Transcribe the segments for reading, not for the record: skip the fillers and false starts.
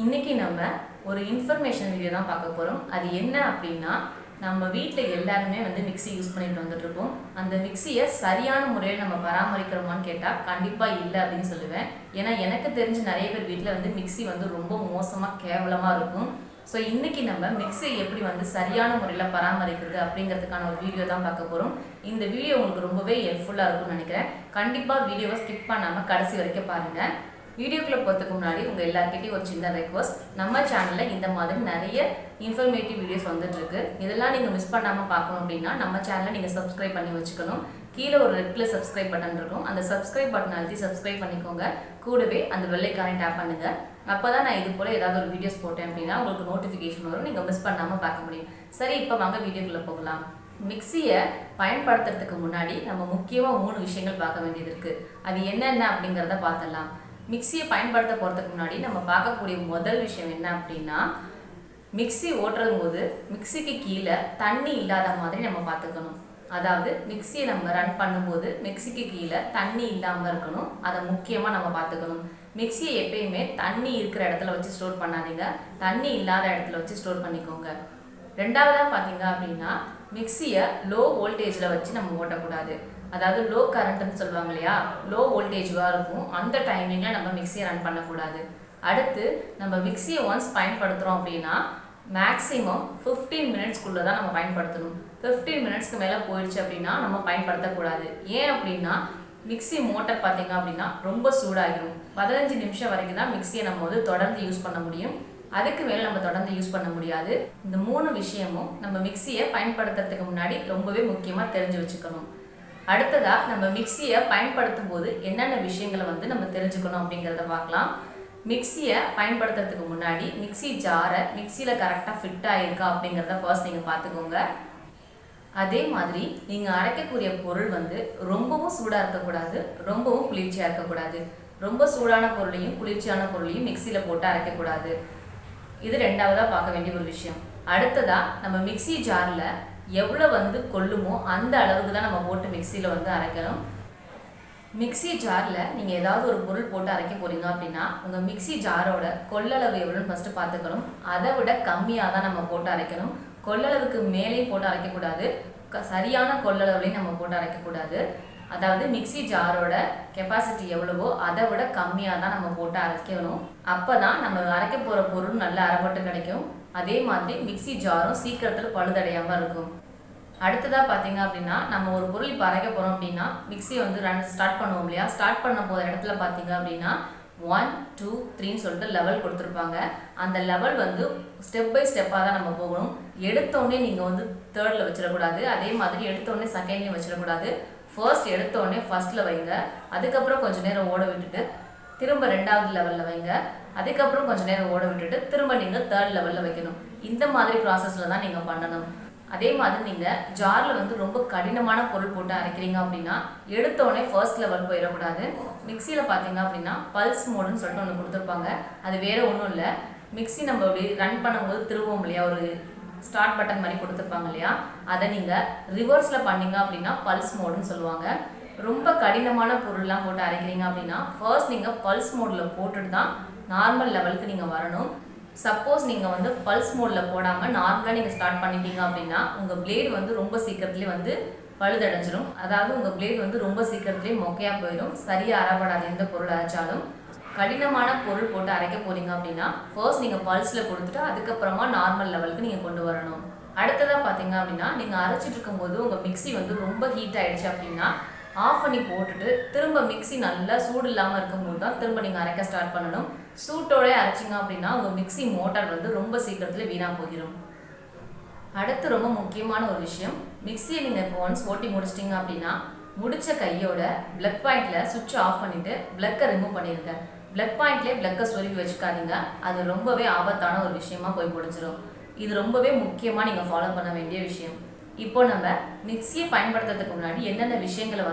இன்னைக்கு நம்ம ஒரு இன்ஃபர்மேஷன் வீடியோ தான் பார்க்க போகிறோம். அது என்ன அப்படின்னா, நம்ம வீட்டில் எல்லாருமே மிக்ஸி யூஸ் பண்ணிட்டு வந்துட்டு இருக்கோம். அந்த மிக்ஸியை சரியான முறையில் நம்ம பராமரிக்கிறோமான்னு கேட்டால் கண்டிப்பாக இல்லை அப்படின்னு சொல்லுவேன். ஏன்னா எனக்கு தெரிஞ்சு நிறைய பேர் வீட்டில் மிக்ஸி ரொம்ப மோசமாக கேவலமாக இருக்கும். ஸோ இன்றைக்கி நம்ம மிக்ஸியை எப்படி சரியான முறையில் பராமரிக்கிறது அப்படிங்கிறதுக்கான ஒரு வீடியோ தான் பார்க்க போகிறோம். இந்த வீடியோ உங்களுக்கு ரொம்பவே ஹெல்ப்ஃபுல்லாக இருக்கும்னு நினைக்கிறேன். கண்டிப்பாக வீடியோவை ஸ்கிப் பண்ணாமல் கடைசி வரைக்கும் பாருங்கள். வீடியோக்குள்ளே போகிறதுக்கு முன்னாடி உங்கள் எல்லாருக்கிட்டையும் ஒரு சின்ன ரெக்வஸ்ட், நம்ம சேனலில் இந்த மாதிரி நிறைய இன்ஃபர்மேட்டிவ் வீடியோஸ் வந்துட்டுருக்கு. இதெல்லாம் நீங்கள் மிஸ் பண்ணாமல் பார்க்கணும் அப்படின்னா நம்ம சேனலை நீங்கள் சப்ஸ்கிரைப் பண்ணி வச்சுக்கணும். கீழே ஒரு ரெட் கலர் சப்ஸ்கிரைப் பட்டன் இருக்கும். அந்த சப்ஸ்கிரைப் பட்டன் அழுத்தி சப்ஸ்கிரைப் பண்ணிக்கோங்க. கூடவே அந்த வெள்ளைக்கான டேப் பண்ணுங்கள். அப்போ தான் நான் இது போல் ஏதாவது ஒரு வீடியோஸ் போட்டேன் அப்படின்னா உங்களுக்கு நோட்டிஃபிகேஷன் வரும், நீங்கள் மிஸ் பண்ணாமல் பார்க்க முடியும். சரி, இப்போ வாங்க வீடியோக்குள்ளே போகலாம். மிக்ஸியை பயன்படுத்துறதுக்கு முன்னாடி நம்ம முக்கியமாக 3 விஷயங்கள் பார்க்க வேண்டியது இருக்குது. அது என்னென்ன அப்படிங்கிறத பார்த்துடலாம். மிக்ஸியை பயன்படுத்த போகிறதுக்கு முன்னாடி நம்ம பார்க்கக்கூடிய முதல் விஷயம் என்ன அப்படின்னா, மிக்ஸி ஓட்டுறது போது மிக்ஸிக்கு கீழே தண்ணி இல்லாத மாதிரி நம்ம பார்த்துக்கணும். அதாவது மிக்ஸியை நம்ம ரன் பண்ணும்போது மிக்ஸிக்கு கீழே தண்ணி இல்லாமல் இருக்கணும். அதை முக்கியமாக நம்ம பார்த்துக்கணும். மிக்ஸியை எப்பயுமே தண்ணி இருக்கிற இடத்துல வச்சு ஸ்டோர் பண்ணாதீங்க, தண்ணி இல்லாத இடத்துல வச்சு ஸ்டோர் பண்ணிக்கோங்க. ரெண்டாவதாக பார்த்தீங்க அப்படின்னா, மிக்ஸியை லோ வோல்டேஜில் வச்சு நம்ம ஓட்டக்கூடாது. அதாவது லோ கரண்ட்னு சொல்லுவாங்க இல்லையா, லோ வோல்டேஜாக இருக்கும். அந்த டைமிங்கில் நம்ம மிக்ஸியை ரன் பண்ணக்கூடாது. அடுத்து நம்ம மிக்ஸியை ஒன்ஸ் பயன்படுத்துகிறோம் அப்படின்னா மேக்ஸிமம் 15 மினிட்ஸ்க்குள்ளே தான் நம்ம பயன்படுத்தணும். 15 மினிட்ஸ்க்கு மேலே போயிடுச்சு அப்படின்னா நம்ம பயன்படுத்தக்கூடாது. ஏன் அப்படின்னா மிக்ஸி மோட்டர் பார்த்தீங்க அப்படின்னா ரொம்ப சூடாகிடும். 15 நிமிஷம் வரைக்கும் தான் மிக்ஸியை நம்ம தொடர்ந்து யூஸ் பண்ண முடியும். அதுக்கு மேலே நம்ம தொடர்ந்து யூஸ் பண்ண முடியாது. இந்த 3 விஷயமும் நம்ம மிக்ஸியை பயன்படுத்துறதுக்கு முன்னாடி ரொம்பவே முக்கியமாக தெரிஞ்சு வச்சுக்கணும். அடுத்ததா நம்ம மிக்ஸியை பயன்படுத்தும் போது என்னென்ன விஷயங்களை நம்ம தெரிஞ்சுக்கணும் அப்படிங்கிறத பார்க்கலாம். மிக்ஸியை பயன்படுத்துறதுக்கு முன்னாடி மிக்ஸி ஜாரை மிக்ஸியில் கரெக்டாக ஃபிட் ஆகிருக்கா அப்படிங்கிறத ஃபர்ஸ்ட் நீங்கள் பார்த்துக்கோங்க. அதே மாதிரி நீங்கள் அரைக்கக்கூடிய பொருள் ரொம்பவும் சூடாக இருக்கக்கூடாது, ரொம்பவும் குளிர்ச்சியாக இருக்கக்கூடாது. ரொம்ப சூடான பொருளையும் குளிர்ச்சியான பொருளையும் மிக்ஸியில் போட்டு அரைக்கக்கூடாது. இது ரெண்டாவதாக பார்க்க வேண்டிய ஒரு விஷயம். அடுத்ததாக நம்ம மிக்ஸி ஜாரில் எவ்வளோ கொள்ளுமோ அந்த அளவுக்கு தான் நம்ம போட்டு மிக்ஸியில் அரைக்கணும். மிக்ஸி ஜாரில் நீங்கள் ஏதாவது ஒரு பொருள் போட்டு அரைக்க போகிறீங்க அப்படின்னா உங்கள் மிக்ஸி ஜாரோட கொள்ளளவு எவ்வளோன்னு ஃபஸ்ட்டு பார்த்துக்கணும். அதை விட கம்மியாக தான் நம்ம போட்டு அரைக்கணும். கொள்ளளவுக்கு மேலேயும் போட்டு அரைக்கக்கூடாது, சரியான கொள்ளளவுலையும் நம்ம போட்டு அரைக்கக்கூடாது. அதாவது மிக்ஸி ஜாரோட கெப்பாசிட்டி எவ்வளவோ அதை விட கம்மியாக தான் நம்ம போட்டு அரைக்கணும். அப்போ தான் நம்ம அரைக்க போகிற பொருள் நல்லா அரைப்பட்டு கிடைக்கும். அதே மாதிரி மிக்ஸி ஜாரும் சீக்கிரத்தில் பழுதடையாமல் இருக்கும். அடுத்ததாக பார்த்தீங்க அப்படின்னா, நம்ம ஒரு பொருள் இப்போ அரைக்க போகிறோம் அப்படின்னா மிக்ஸியை ரன் ஸ்டார்ட் பண்ணுவோம் இல்லையா, ஸ்டார்ட் பண்ண போகிற இடத்துல பார்த்தீங்க அப்படின்னா 1 2 3ன்னு சொல்லிட்டு லெவல் கொடுத்துருப்பாங்க. அந்த லெவல் ஸ்டெப் பை ஸ்டெப்பாக தான் நம்ம போகணும். எடுத்தோடனே நீங்கள் தேர்டில் வச்சிடக்கூடாது, அதே மாதிரி எடுத்தோடனே செகண்ட்லேயும் வச்சிடக்கூடாது. ஃபர்ஸ்ட் எடுத்தோடனே ஃபர்ஸ்ட்டில் வைங்க, அதுக்கப்புறம் கொஞ்சம் நேரம் ஓட விட்டுட்டு திரும்ப 2வது லெவலில் வைங்க, அதுக்கப்புறம் கொஞ்சம் நேரம் ஓட விட்டுட்டு திரும்ப நீங்கள் 3rd லெவலில் வைக்கணும். இந்த மாதிரி ப்ராசஸில் தான் நீங்கள் பண்ணணும். அதே மாதிரி நீங்கள் ஜாரில் ரொம்ப கடினமான பொருள் போட்டு அரைக்கிறீங்க அப்படின்னா எடுத்தோடனே ஃபர்ஸ்ட் லெவல் போயிடக்கூடாது. மிக்ஸியில் பார்த்தீங்க அப்படின்னா பல்ஸ் மோடுன்னு சொல்லிட்டு ஒன்று கொடுத்துருப்பாங்க. அது வேறு ஒன்றும் இல்லை, மிக்ஸி நம்ம அப்படி ரன் பண்ணும்போது திரும்பவும் இல்லையா, ஒரு ஸ்டார்ட் பட்டன் மாதிரி கொடுத்துருப்பாங்க இல்லையா, அதை நீங்கள் ரிவர்ஸில் பண்ணீங்க அப்படின்னா பல்ஸ் மோடுன்னு சொல்லுவாங்க. ரொம்ப கடினமான பொருள்லாம் போட்டு அரைக்கிறீங்க அப்படின்னா ஃபர்ஸ்ட் நீங்கள் பல்ஸ் மோடில் போட்டுட்டு தான் நார்மல் லெவலுக்கு நீங்கள் வரணும். சப்போஸ் நீங்கள் பல்ஸ் மோடில் போடாமல் நார்மலாக நீங்கள் ஸ்டார்ட் பண்ணிட்டீங்க அப்படின்னா உங்கள் பிளேடு ரொம்ப சீக்கிரத்துலேயே பழுதடைஞ்சிரும். அதாவது உங்கள் பிளேடு ரொம்ப சீக்கிரத்துலேயே மொக்கையாக போயிடும், சரியாக அரைப்படாது. எந்த பொருள் அரைச்சாலும் கடினமான பொருள் போட்டு அரைக்க போகிறீங்க அப்படின்னா ஃபர்ஸ்ட் நீங்கள் பல்ஸில் கொடுத்துட்டு அதுக்கப்புறமா நார்மல் லெவலுக்கு நீங்கள் கொண்டு வரணும். அடுத்ததாக பார்த்தீங்க அப்படின்னா நீங்கள் அரைச்சிட்டு இருக்கும்போது உங்கள் மிக்ஸி ரொம்ப ஹீட் ஆகிடுச்சு அப்படின்னா ஆஃப் பண்ணி போட்டுட்டு திரும்ப மிக்ஸி நல்லா சூடு இல்லாமல் இருக்கும்போது தான் திரும்ப நீங்கள் அரைக்க ஸ்டார்ட் பண்ணணும். சூட்டோடய அரைச்சிங்க அப்படின்னா உங்கள் மிக்ஸி மோட்டார் ரொம்ப சீக்கிரத்தில் வீணாக போயிடும். அடுத்து ரொம்ப முக்கியமான ஒரு விஷயம், மிக்ஸியை நீங்கள் இப்போ ஒன்ஸ் ஓட்டி முடிச்சிட்டிங்க அப்படின்னா முடித்த கையோட ப்ளக் பாயிண்டில் சுவிட்ச் ஆஃப் பண்ணிவிட்டு ப்ளக்கை ரிமூவ் பண்ணிடுங்க. ப்ளக் பாயிண்ட்லேயே ப்ளக்கை சொருகி வச்சுக்காதீங்க, அது ரொம்பவே ஆபத்தான ஒரு விஷயமா போய் முடிச்சிடும். இது ரொம்பவே முக்கியமாக நீங்கள் ஃபாலோ பண்ண வேண்டிய விஷயம். இப்போ நம்ம மிக்ஸியை பயன்படுத்துறதுக்கு முன்னாடி என்னென்ன விஷயங்களை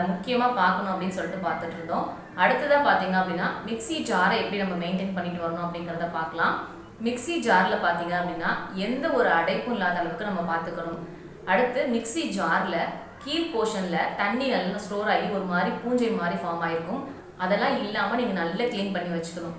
முக்கியமாக பார்க்கணும் அப்படின்னு சொல்லிட்டு பார்த்துட்டு இருந்தோம். அடுத்ததாக பார்த்தீங்க அப்படின்னா மிக்ஸி ஜாரை எப்படி நம்ம மெயின்டைன் பண்ணிட்டு வரணும் அப்படிங்கிறத பார்க்கலாம். மிக்ஸி ஜாரில் பார்த்தீங்க அப்படின்னா எந்த ஒரு அடைப்பும் இல்லாத அளவுக்கு நம்ம பார்த்துக்கணும். அடுத்து மிக்ஸி ஜாரில் கீழ் போர்ஷனில் தண்ணி நல்லா ஸ்டோர் ஆகி ஒரு மாதிரி பூஞ்சை மாதிரி ஃபார்ம் ஆகிருக்கும். அதெல்லாம் இல்லாமல் நீங்கள் நல்லா க்ளீன் பண்ணி வச்சுக்கணும்.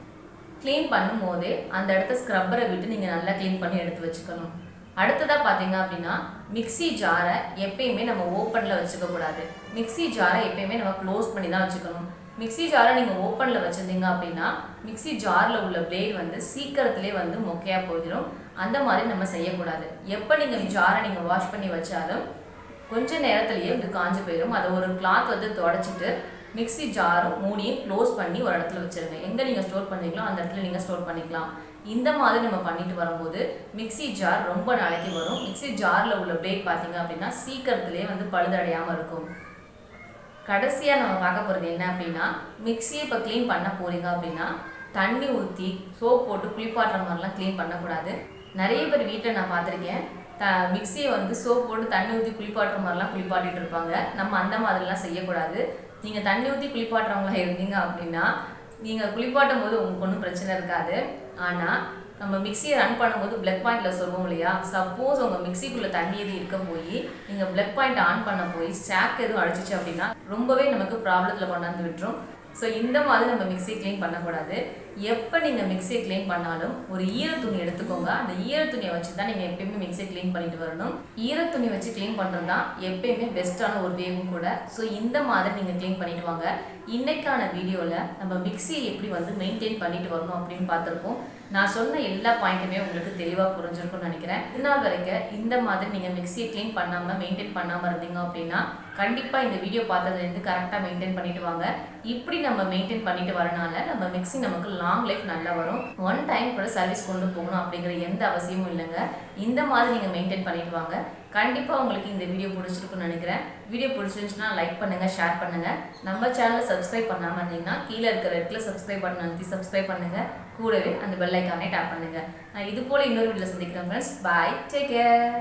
க்ளீன் பண்ணும்போதே அந்த இடத்த ஸ்க்ரப்பரை விட்டு நீங்கள் நல்லா க்ளீன் பண்ணி எடுத்து வச்சுக்கணும். அடுத்ததாக பார்த்தீங்க அப்படின்னா மிக்ஸி ஜாரை எப்பயுமே நம்ம ஓப்பனில் வச்சுக்கக்கூடாது. மிக்ஸி ஜாரை எப்பயுமே நம்ம க்ளோஸ் பண்ணி தான் வச்சுக்கணும். மிக்ஸி ஜாரை நீங்கள் ஓப்பனில் வச்சுருந்தீங்க அப்படின்னா மிக்ஸி ஜாரில் உள்ள பிளேட் வந்து சீக்கிரத்திலே வந்து மொக்கையாக போயிடும். அந்த மாதிரி நம்ம செய்யக்கூடாது. எப்போ நீங்கள் ஜாரை நீங்கள் வாஷ் பண்ணி வச்சாலும் கொஞ்சம் நேரத்துலேயே இது காஞ்சு போயிடும். அதை ஒரு கிளாத் வந்து தொடச்சிட்டு மிக்ஸி ஜாரும் மூடியும் க்ளோஸ் பண்ணி ஒரு இடத்துல வச்சுருங்க. எங்கே நீங்கள் ஸ்டோர் பண்ணுறீங்களோ அந்த இடத்துல நீங்கள் ஸ்டோர் பண்ணிக்கலாம். இந்த மாதிரி நம்ம பண்ணிட்டு வரும்போது மிக்ஸி ஜார் ரொம்ப நாளைக்கு வரும். மிக்ஸி ஜாரில் உள்ள பிளேட் பார்த்தீங்க அப்படின்னா சீக்கிரத்துலேயே வந்து பழுதடையாமல் இருக்கும். கடைசியாக நம்ம பார்க்க போகிறது என்ன அப்படின்னா மிக்ஸியை இப்போ க்ளீன் பண்ண போகிறீங்க அப்படின்னா தண்ணி ஊற்றி சோப் போட்டு குளிப்பாட்டுற மாதிரிலாம் க்ளீன் பண்ணக்கூடாது. நிறைய பேர் வீட்டில் நான் பார்த்துருக்கேன், மிக்ஸியை வந்து சோப் போட்டு தண்ணி ஊற்றி குளிப்பாட்டுற மாதிரிலாம் குளிப்பாட்டிகிட்டு இருப்பாங்க. நம்ம அந்த மாதிரிலாம் செய்யக்கூடாது. நீங்கள் தண்ணி ஊற்றி குளிப்பாட்டுறவங்களா இருந்தீங்க அப்படின்னா நீங்கள் குளிப்பாட்டும் போது உங்களுக்கு ஒன்றும் பிரச்சனை இருக்காது. ஆனால் நம்ம மிக்ஸியை ரன் பண்ணும்போது பிளக் பாயிண்டில் சொல்லுவோம் இல்லையா, சப்போஸ் உங்கள் மிக்ஸிக்குள்ளே தண்ணி எதுவும் இருக்க போய் நீங்கள் பிளக் பாயிண்ட் ஆன் பண்ண போய் ஸ்டாக் எதுவும் அடிச்சிச்சு அப்படின்னா ரொம்பவே நமக்கு ப்ராப்ளத்தில் கொண்டாந்து விட்டுரும். ஸோ இந்த மாதிரி நம்ம மிக்ஸியை க்ளீன் பண்ணக்கூடாது. எப்போ நீங்கள் மிக்ஸியை க்ளீன் பண்ணாலும் ஒரு ஈரத்துணி எடுத்துக்கோங்க. அந்த ஈரத்துணியை வச்சு தான் நீங்கள் எப்பயுமே மிக்ஸியை க்ளீன் பண்ணிட்டு வரணும். ஈரத்துணி வச்சு க்ளீன் பண்ணுறது தான் எப்பயுமே பெஸ்ட்டான ஒரு வேவும் கூட. ஸோ இந்த மாதிரி நீங்கள் க்ளீன் பண்ணிட்டு வாங்க. இன்னைக்கான வீடியோவில் நம்ம மிக்ஸியை எப்படி வந்து மெயின்டைன் பண்ணிட்டு வரணும் அப்படின்னு பார்த்துருக்கோம். நான் சொன்ன எல்லா பாயிண்ட்டுமே உங்களுக்கு தெளிவாக புரிஞ்சிருக்கும்னு நினைக்கிறேன். இதனால் வரைக்கும் இந்த மாதிரி நீங்கள் மிக்ஸியை க்ளீன் பண்ணாமல் மெயின்டைன் பண்ணாமல் இருந்தீங்க அப்படின்னா கண்டிப்பாக இந்த வீடியோ பார்த்ததுலேருந்து கரெக்டாக மெயின்டைன் பண்ணிட்டு வாங்க. இப்படி நம்ம மெயின்டைன் பண்ணிட்டு வரனால நம்ம மிக்ஸி நமக்கு லாங் லைஃப் நல்லா வரும். ஒன் டைம் கூட சர்வீஸ் கொண்டு போகணும் அப்படிங்கிற எந்த அவசியமும் இல்லைங்க. இந்த மாதிரி நீங்கள் மெயின்டைன் பண்ணிட்டு வாங்க. கண்டிப்பாக உங்களுக்கு இந்த வீடியோ பிடிச்சிருக்குன்னு நினைக்கிறேன். வீடியோ பிடிச்சிருந்துச்சுன்னா லைக் பண்ணுங்கள், ஷேர் பண்ணுங்கள். நம்ம சேனலை சப்ஸ்கிரைப் பண்ணாமல் இருந்தீங்கன்னா கீழே இருக்கிற இடத்துல சப்ஸ்கிரைப் பண்ண அழுத்தி சப்ஸ்கிரைப் பண்ணுங்கள். கூடவே அந்த பெல் ஐக்கானே டேப் பண்ணுங்கள். நான் இது போல் இன்னொரு வீடியோவில் சந்திக்கிறேன் ஃப்ரெண்ட்ஸ். பாய், டேக் கேர்.